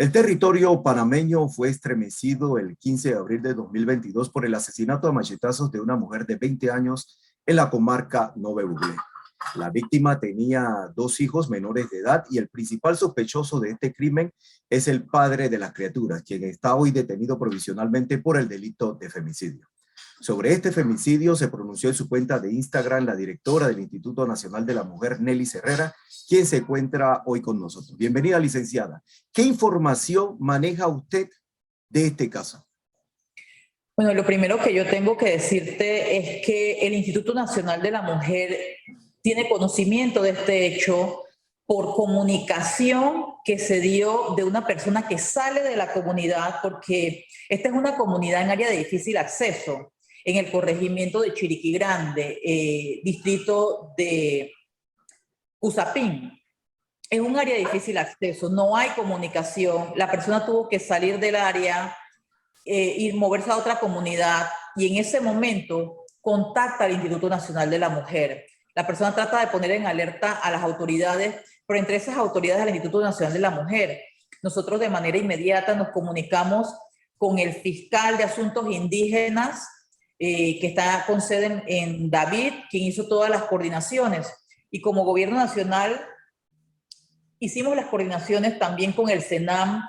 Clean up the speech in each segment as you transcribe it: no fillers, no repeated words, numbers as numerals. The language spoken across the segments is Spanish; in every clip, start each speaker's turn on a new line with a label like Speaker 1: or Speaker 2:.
Speaker 1: El territorio panameño fue estremecido el 15 de abril de 2022 por el asesinato a machetazos de una mujer de 20 años en la comarca Nove Buglé. La víctima tenía 2 hijos menores de edad y el principal sospechoso de este crimen es el padre de las criaturas, quien está hoy detenido provisionalmente por el delito de femicidio. Sobre este femicidio se pronunció en su cuenta de Instagram la directora del Instituto Nacional de la Mujer, Nelly Herrera, quien se encuentra hoy con nosotros. Bienvenida, licenciada. ¿Qué información maneja usted de este caso?
Speaker 2: Bueno, lo primero que yo tengo que decirte es que el Instituto Nacional de la Mujer tiene conocimiento de este hecho por comunicación que se dio de una persona que sale de la comunidad, porque esta es una comunidad en área de difícil acceso, en el corregimiento de Chiriquí Grande, distrito de Usapín. Es un área de difícil acceso, no hay comunicación, la persona tuvo que salir del área y moverse a otra comunidad, y en ese momento contacta al Instituto Nacional de la Mujer. La persona trata de poner en alerta a las autoridades, pero entre esas autoridades del Instituto Nacional de la Mujer, nosotros de manera inmediata nos comunicamos con el fiscal de Asuntos Indígenas, que está con sede en David, quien hizo todas las coordinaciones, y como gobierno nacional hicimos las coordinaciones también con el SENAM,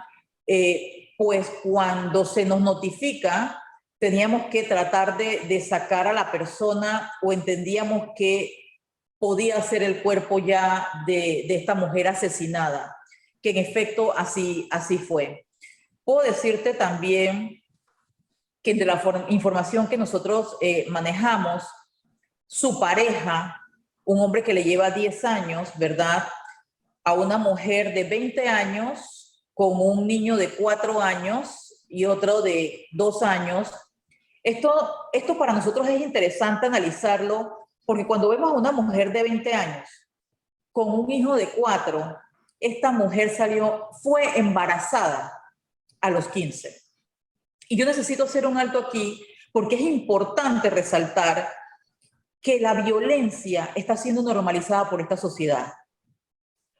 Speaker 2: pues cuando se nos notifica, teníamos que tratar de sacar a la persona, o entendíamos que podía ser el cuerpo ya de esta mujer asesinada, que en efecto así fue. Puedo decirte también que entre la información que nosotros manejamos, su pareja, un hombre que le lleva 10 años, ¿verdad?, a una mujer de 20 años con un niño de 4 años y otro de 2 años. Esto para nosotros es interesante analizarlo, porque cuando vemos a una mujer de 20 años con un hijo de 4, esta mujer fue embarazada a los 15. Y yo necesito hacer un alto aquí, porque es importante resaltar que la violencia está siendo normalizada por esta sociedad.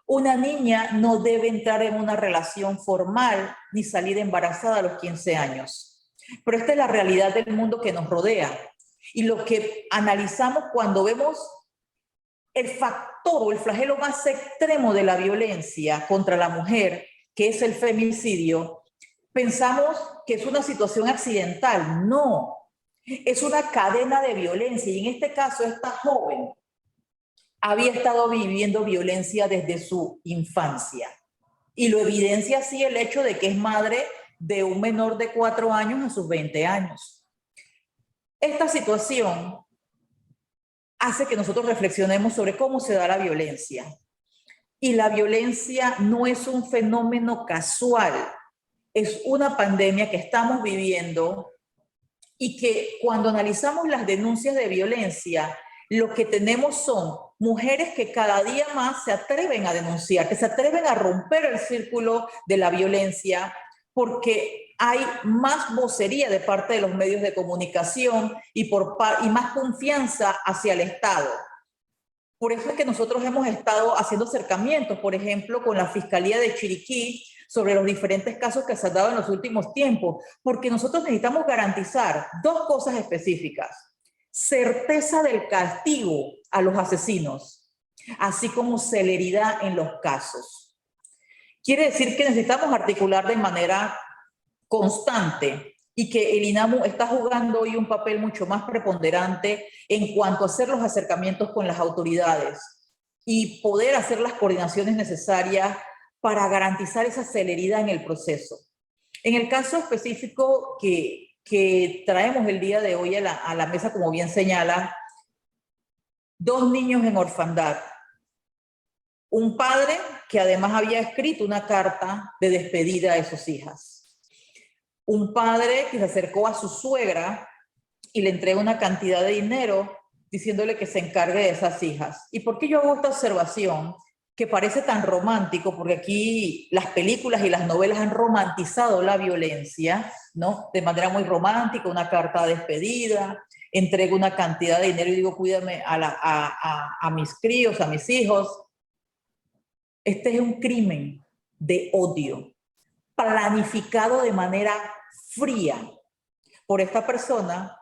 Speaker 2: Una niña no debe entrar en una relación formal ni salir embarazada a los 15 años. Pero esta es la realidad del mundo que nos rodea. Y lo que analizamos cuando vemos el factor o el flagelo más extremo de la violencia contra la mujer, que es el femicidio, pensamos que es una situación accidental. No, es una cadena de violencia. Y en este caso, esta joven había estado viviendo violencia desde su infancia. Y lo evidencia así el hecho de que es madre de un menor de 4 años a sus 20 años. Esta situación hace que nosotros reflexionemos sobre cómo se da la violencia. Y la violencia no es un fenómeno casual, es una pandemia que estamos viviendo, y que cuando analizamos las denuncias de violencia, lo que tenemos son mujeres que cada día más se atreven a denunciar, que se atreven a romper el círculo de la violencia, porque hay más vocería de parte de los medios de comunicación y más confianza hacia el Estado. Por eso es que nosotros hemos estado haciendo acercamientos, por ejemplo, con la Fiscalía de Chiriquí, sobre los diferentes casos que se han dado en los últimos tiempos, porque nosotros necesitamos garantizar 2 cosas específicas: certeza del castigo a los asesinos, así como celeridad en los casos. Quiere decir que necesitamos articular de manera constante, y que el INAMU está jugando hoy un papel mucho más preponderante en cuanto a hacer los acercamientos con las autoridades y poder hacer las coordinaciones necesarias para garantizar esa celeridad en el proceso. En el caso específico que traemos el día de hoy a la mesa, como bien señala, 2 niños en orfandad, un padre que además había escrito una carta de despedida a sus hijas, un padre que se acercó a su suegra y le entrega una cantidad de dinero diciéndole que se encargue de esas hijas. ¿Y por qué yo hago esta observación? Que parece tan romántico, porque aquí las películas y las novelas han romantizado la violencia, ¿no? De manera muy romántica, una carta de despedida, entrego una cantidad de dinero y digo, cuídame a mis críos, a mis hijos. Este es un crimen de odio. planificado de manera fría por esta persona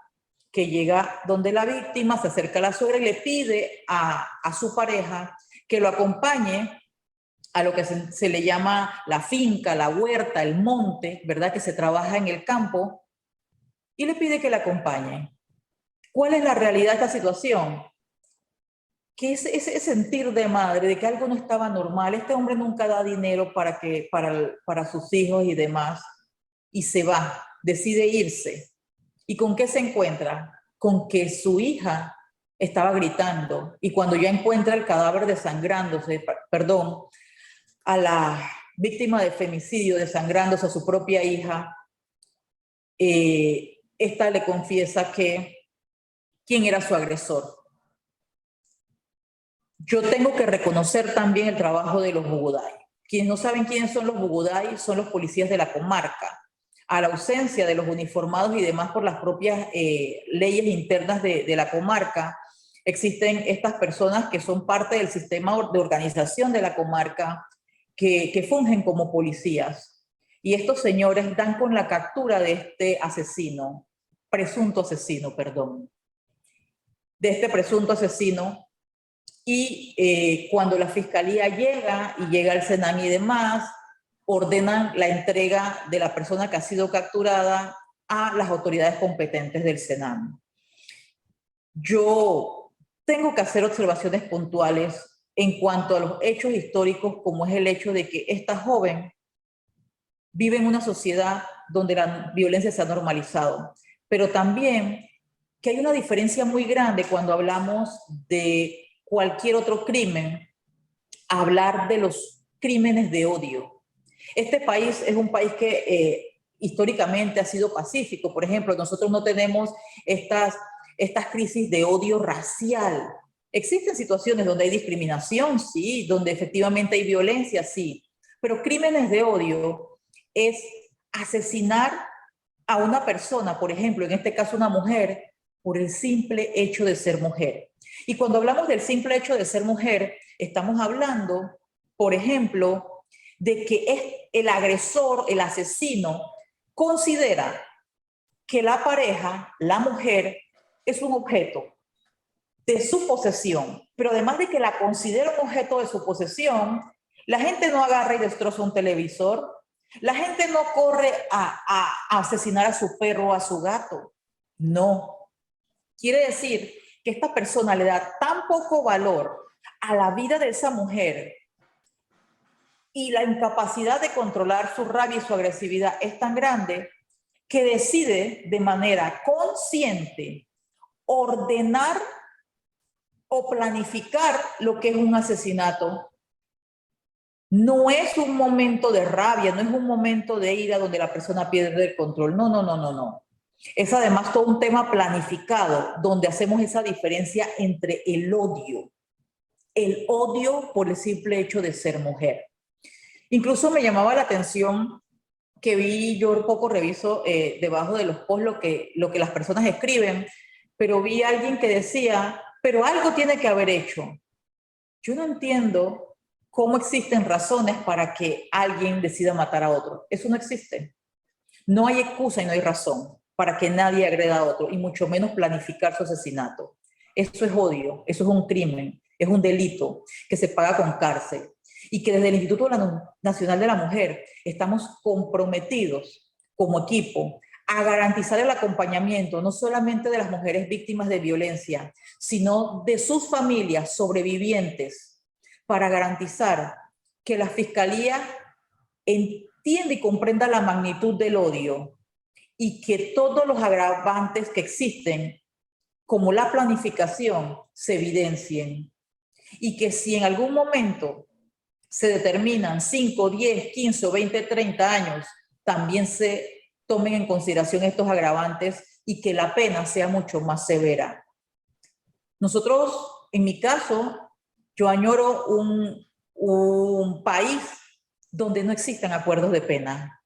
Speaker 2: que llega donde la víctima, se acerca a la suegra y le pide a su pareja que lo acompañe a lo que se le llama la finca, la huerta, el monte, ¿verdad? Que se trabaja en el campo, y le pide que la acompañe. ¿Cuál es la realidad de esta situación? Que ese sentir de madre, de que algo no estaba normal, este hombre nunca da dinero para sus hijos y demás, y se va, decide irse. ¿Y con qué se encuentra? Con que su hija estaba gritando, y cuando ya encuentra el cadáver desangrándose, perdón, a la víctima de femicidio desangrándose a su propia hija, esta le confiesa quién era su agresor. Yo tengo que reconocer también el trabajo de los Buguday. Quienes no saben quiénes son los Buguday son los policías de la comarca. A la ausencia de los uniformados y demás por las propias leyes internas de la comarca, existen estas personas que son parte del sistema de organización de la comarca que fungen como policías. Y estos señores dan con la captura de este asesino, presunto asesino, perdón, de este presunto asesino. Y cuando la fiscalía llega al SENAM y demás, ordenan la entrega de la persona que ha sido capturada a las autoridades competentes del SENAM. Yo tengo que hacer observaciones puntuales en cuanto a los hechos históricos, como es el hecho de que esta joven vive en una sociedad donde la violencia se ha normalizado, pero también que hay una diferencia muy grande cuando hablamos de cualquier otro crimen, hablar de los crímenes de odio. Este país es un país que históricamente ha sido pacífico. Por ejemplo, nosotros no tenemos estas crisis de odio racial. Existen situaciones donde hay discriminación, sí, donde efectivamente hay violencia, sí, pero crímenes de odio es asesinar a una persona, por ejemplo, en este caso una mujer, por el simple hecho de ser mujer. Y cuando hablamos del simple hecho de ser mujer, estamos hablando, por ejemplo, de que el agresor, el asesino, considera que la pareja, la mujer, es un objeto de su posesión, pero además de que la considera un objeto de su posesión, la gente no agarra y destroza un televisor, la gente no corre a asesinar a su perro o a su gato, no. Quiere decir que esta persona le da tan poco valor a la vida de esa mujer y la incapacidad de controlar su rabia y su agresividad es tan grande que decide de manera consciente ordenar o planificar lo que es un asesinato. No es un momento de rabia, no es un momento de ira donde la persona pierde el control. No, no, no, no, no. Es además todo un tema planificado donde hacemos esa diferencia entre el odio por el simple hecho de ser mujer. Incluso me llamaba la atención que vi, yo un poco reviso debajo de los posts lo que las personas escriben, pero vi a alguien que decía, pero algo tiene que haber hecho. Yo no entiendo cómo existen razones para que alguien decida matar a otro. Eso no existe. No hay excusa y no hay razón para que nadie agreda a otro, y mucho menos planificar su asesinato. Eso es odio, eso es un crimen, es un delito que se paga con cárcel. Y que desde el Instituto Nacional de la Mujer estamos comprometidos como equipo a garantizar el acompañamiento no solamente de las mujeres víctimas de violencia, sino de sus familias sobrevivientes, para garantizar que la Fiscalía entienda y comprenda la magnitud del odio y que todos los agravantes que existen, como la planificación, se evidencien. Y que si en algún momento se determinan 5, 10, 15 o 20, 30 años, también se tomen en consideración estos agravantes y que la pena sea mucho más severa. Nosotros, en mi caso, yo añoro un país donde no existan acuerdos de pena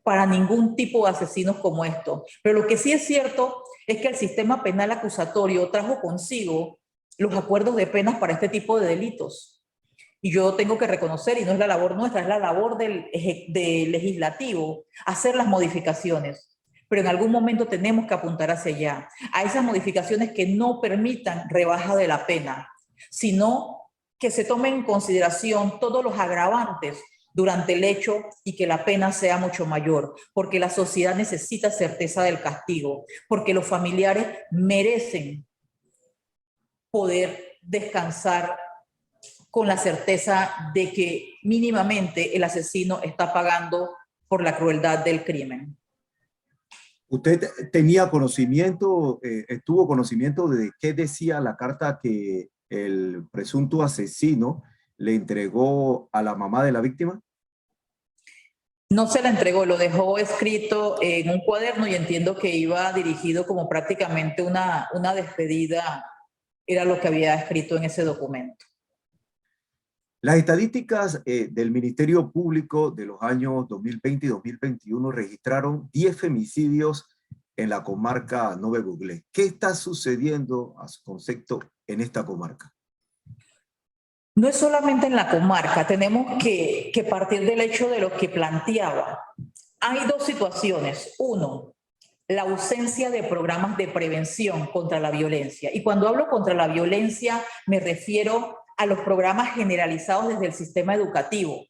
Speaker 2: para ningún tipo de asesinos como estos. Pero lo que sí es cierto es que el sistema penal acusatorio trajo consigo los acuerdos de penas para este tipo de delitos. y yo tengo que reconocer, y no es la labor nuestra, es la labor del legislativo, hacer las modificaciones. Pero en algún momento tenemos que apuntar hacia allá, a esas modificaciones que no permitan rebaja de la pena, sino que se tomen en consideración todos los agravantes durante el hecho y que la pena sea mucho mayor, porque la sociedad necesita certeza del castigo, porque los familiares merecen poder descansar con la certeza de que mínimamente el asesino está pagando por la crueldad del crimen.
Speaker 1: ¿Usted tenía conocimiento, tuvo conocimiento de qué decía la carta que el presunto asesino le entregó a la mamá de la víctima?
Speaker 2: No se la entregó, lo dejó escrito en un cuaderno y entiendo que iba dirigido como prácticamente una despedida, era lo que había escrito en ese documento.
Speaker 1: Las estadísticas del Ministerio Público de los años 2020 y 2021 registraron 10 femicidios en la comarca Nove Buglé. ¿Qué está sucediendo a su concepto en esta comarca?
Speaker 2: No es solamente en la comarca, tenemos que partir del hecho de lo que planteaba. Hay dos situaciones. Uno, la ausencia de programas de prevención contra la violencia. Y cuando hablo contra la violencia, me refiero a los programas generalizados desde el sistema educativo.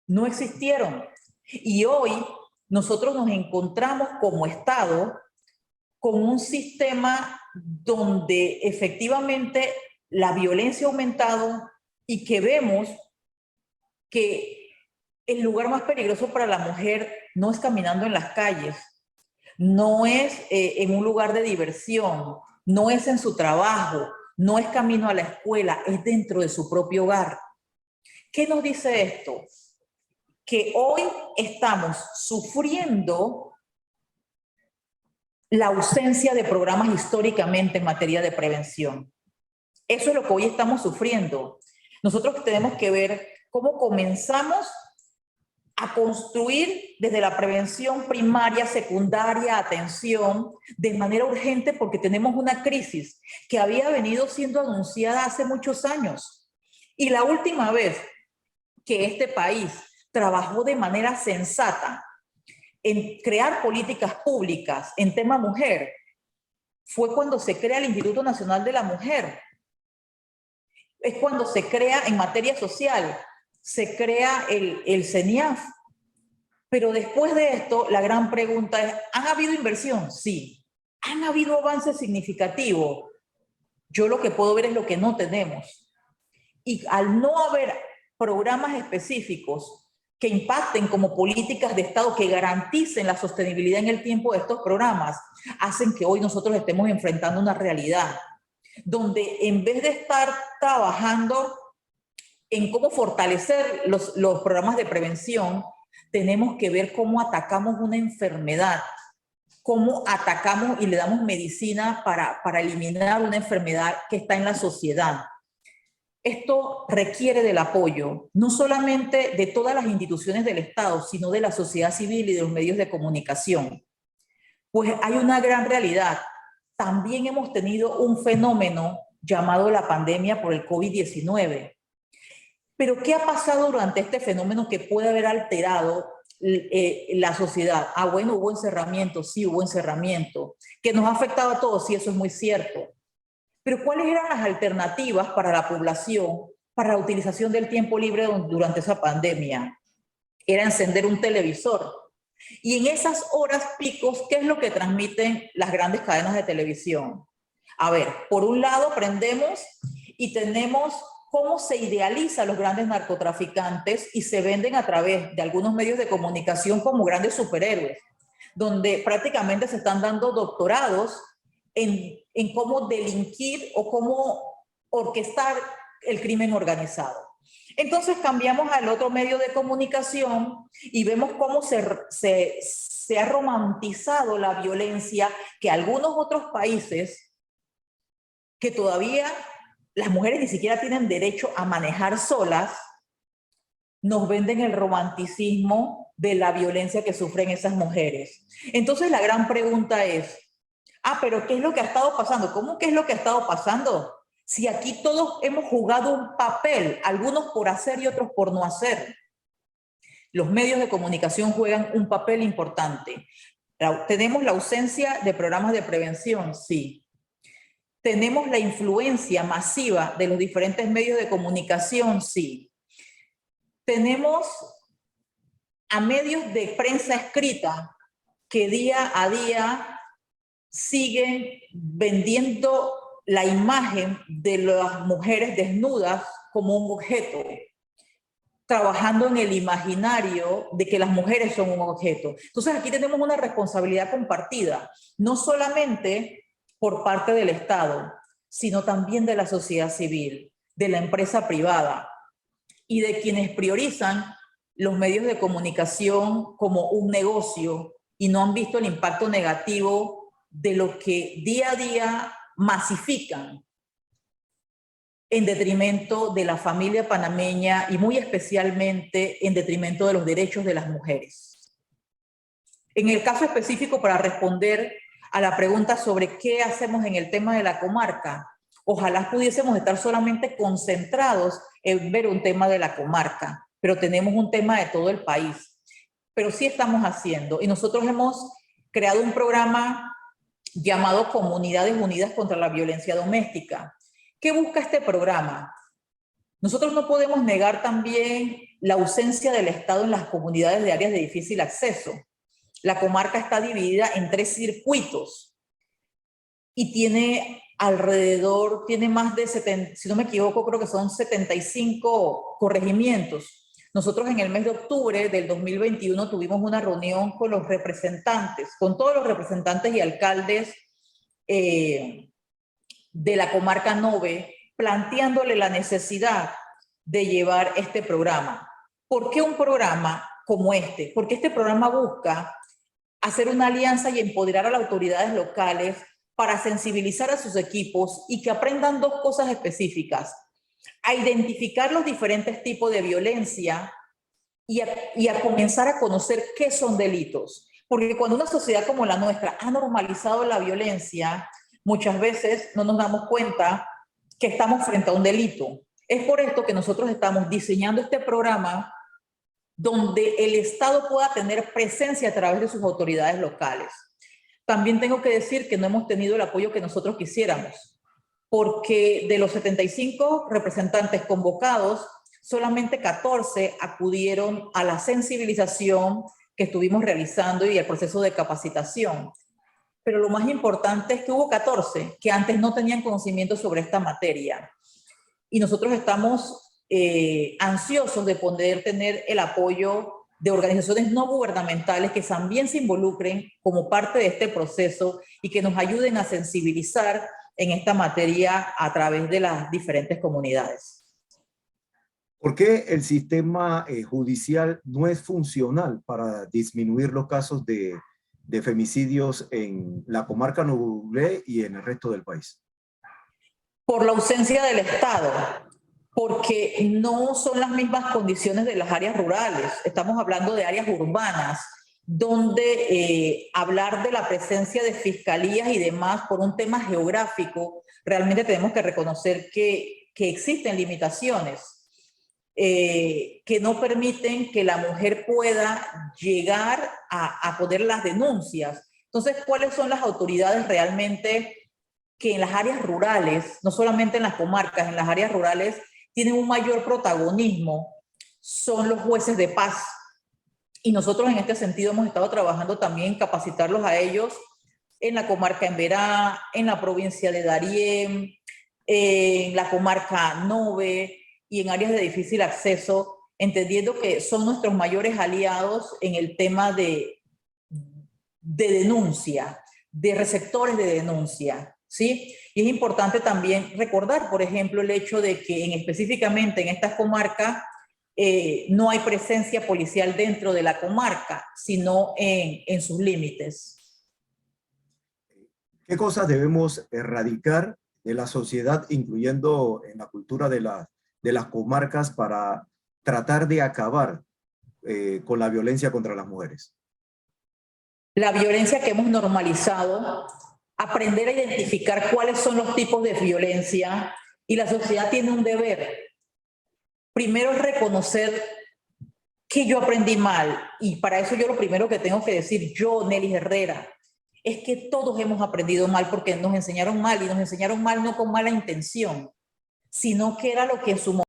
Speaker 2: No existieron. Y hoy nosotros nos encontramos como Estado con un sistema donde efectivamente la violencia ha aumentado y que vemos que el lugar más peligroso para la mujer no es caminando en las calles, no es en un lugar de diversión, no es en su trabajo, no es camino a la escuela, es dentro de su propio hogar. ¿Qué nos dice esto? Que hoy estamos sufriendo la ausencia de programas históricamente en materia de prevención. Eso es lo que hoy estamos sufriendo. Nosotros tenemos que ver cómo comenzamos a construir desde la prevención primaria, secundaria, atención, de manera urgente, porque tenemos una crisis que había venido siendo anunciada hace muchos años. Y la última vez que este país trabajó de manera sensata en crear políticas públicas en tema mujer fue cuando se crea el Instituto Nacional de la Mujer. Es cuando se crea en materia social, se crea el CENIAF. Pero después de esto, la gran pregunta es, ¿han habido inversión? Sí. ¿Han habido avances significativos? Yo lo que puedo ver es lo que no tenemos. Y al no haber programas específicos que impacten como políticas de Estado que garanticen la sostenibilidad en el tiempo de estos programas, hacen que hoy nosotros estemos enfrentando una realidad donde en vez de estar trabajando en cómo fortalecer los programas de prevención, tenemos que ver cómo atacamos una enfermedad, cómo atacamos y le damos medicina para eliminar una enfermedad que está en la sociedad. Esto requiere del apoyo, no solamente de todas las instituciones del Estado, sino de la sociedad civil y de los medios de comunicación. Pues hay una gran realidad. También hemos tenido un fenómeno llamado la pandemia por el COVID-19. Pero ¿qué ha pasado durante este fenómeno que puede haber alterado la sociedad? Ah, bueno, hubo encerramiento, sí, hubo encerramiento, que nos ha afectado a todos, sí, eso es muy cierto. Pero ¿cuáles eran las alternativas para la población para la utilización del tiempo libre durante esa pandemia? Era encender un televisor. Y en esas horas picos, ¿qué es lo que transmiten las grandes cadenas de televisión? A ver, por un lado prendemos y tenemos cómo se idealiza a los grandes narcotraficantes y se venden a través de algunos medios de comunicación como grandes superhéroes, donde prácticamente se están dando doctorados en cómo delinquir o cómo orquestar el crimen organizado. Entonces cambiamos al otro medio de comunicación y vemos cómo se ha romantizado la violencia que algunos otros países que todavía las mujeres ni siquiera tienen derecho a manejar solas, nos venden el romanticismo de la violencia que sufren esas mujeres. Entonces la gran pregunta es, pero ¿qué es lo que ha estado pasando? ¿Cómo que es lo que ha estado pasando? Si aquí todos hemos jugado un papel, algunos por hacer y otros por no hacer. Los medios de comunicación juegan un papel importante. ¿Tenemos la ausencia de programas de prevención? Sí. ¿Tenemos la influencia masiva de los diferentes medios de comunicación? Sí. ¿Tenemos a medios de prensa escrita que día a día siguen vendiendo la imagen de las mujeres desnudas como un objeto, trabajando en el imaginario de que las mujeres son un objeto? Entonces aquí tenemos una responsabilidad compartida, no solamente por parte del Estado, sino también de la sociedad civil, de la empresa privada y de quienes priorizan los medios de comunicación como un negocio y no han visto el impacto negativo de lo que día a día masifican en detrimento de la familia panameña y muy especialmente en detrimento de los derechos de las mujeres. En el caso específico, para responder a la pregunta sobre qué hacemos en el tema de la comarca, ojalá pudiésemos estar solamente concentrados en ver un tema de la comarca, pero tenemos un tema de todo el país. Pero sí estamos haciendo, y nosotros hemos creado un programa llamado Comunidades Unidas contra la Violencia Doméstica. ¿Qué busca este programa? Nosotros no podemos negar también la ausencia del Estado en las comunidades de áreas de difícil acceso. La comarca está dividida en 3 circuitos y tiene alrededor, tiene más de 70, si no me equivoco, creo que son 75 corregimientos. Nosotros en el mes de octubre del 2021 tuvimos una reunión con los representantes, con todos los representantes y alcaldes de la comarca Nove, planteándole la necesidad de llevar este programa. ¿Por qué un programa como este? Porque este programa busca hacer una alianza y empoderar a las autoridades locales para sensibilizar a sus equipos y que aprendan 2 cosas específicas: a identificar los diferentes tipos de violencia y a comenzar a conocer qué son delitos. Porque cuando una sociedad como la nuestra ha normalizado la violencia, muchas veces no nos damos cuenta que estamos frente a un delito. Es por esto que nosotros estamos diseñando este programa donde el Estado pueda tener presencia a través de sus autoridades locales. También tengo que decir que no hemos tenido el apoyo que nosotros quisiéramos, porque de los 75 representantes convocados, solamente 14 acudieron a la sensibilización que estuvimos realizando y el proceso de capacitación. Pero lo más importante es que hubo 14 que antes no tenían conocimiento sobre esta materia. Y nosotros estamos ansiosos de poder tener el apoyo de organizaciones no gubernamentales que también se involucren como parte de este proceso y que nos ayuden a sensibilizar en esta materia a través de las diferentes comunidades.
Speaker 1: ¿Por qué el sistema judicial no es funcional para disminuir los casos de femicidios en la comarca Novublé y en el resto del país?
Speaker 2: Por la ausencia del Estado, porque no son las mismas condiciones de las áreas rurales. Estamos hablando de áreas urbanas, donde hablar de la presencia de fiscalías y demás por un tema geográfico, realmente tenemos que reconocer que existen limitaciones que no permiten que la mujer pueda llegar a poner las denuncias. Entonces, ¿cuáles son las autoridades realmente que en las áreas rurales, no solamente en las comarcas, en las áreas rurales, tienen un mayor protagonismo? Son los jueces de paz. Y nosotros en este sentido hemos estado trabajando también en capacitarlos a ellos en la comarca Emberá, en la provincia de Darién, en la comarca Nove y en áreas de difícil acceso, entendiendo que son nuestros mayores aliados en el tema de denuncia, de receptores de denuncia, ¿sí? Y es importante también recordar, por ejemplo, el hecho de que específicamente en estas comarcas no hay presencia policial dentro de la comarca, sino en sus límites.
Speaker 1: ¿Qué cosas debemos erradicar de la sociedad, incluyendo en la cultura de las comarcas, para tratar de acabar con la violencia contra las mujeres?
Speaker 2: La violencia que hemos normalizado, aprender a identificar cuáles son los tipos de violencia Y la sociedad tiene un deber. Primero es reconocer que yo aprendí mal. Y para eso yo lo primero que tengo que decir, yo, Nelly Herrera, es que todos hemos aprendido mal porque nos enseñaron mal, y nos enseñaron mal no con mala intención, sino que era lo que en su momento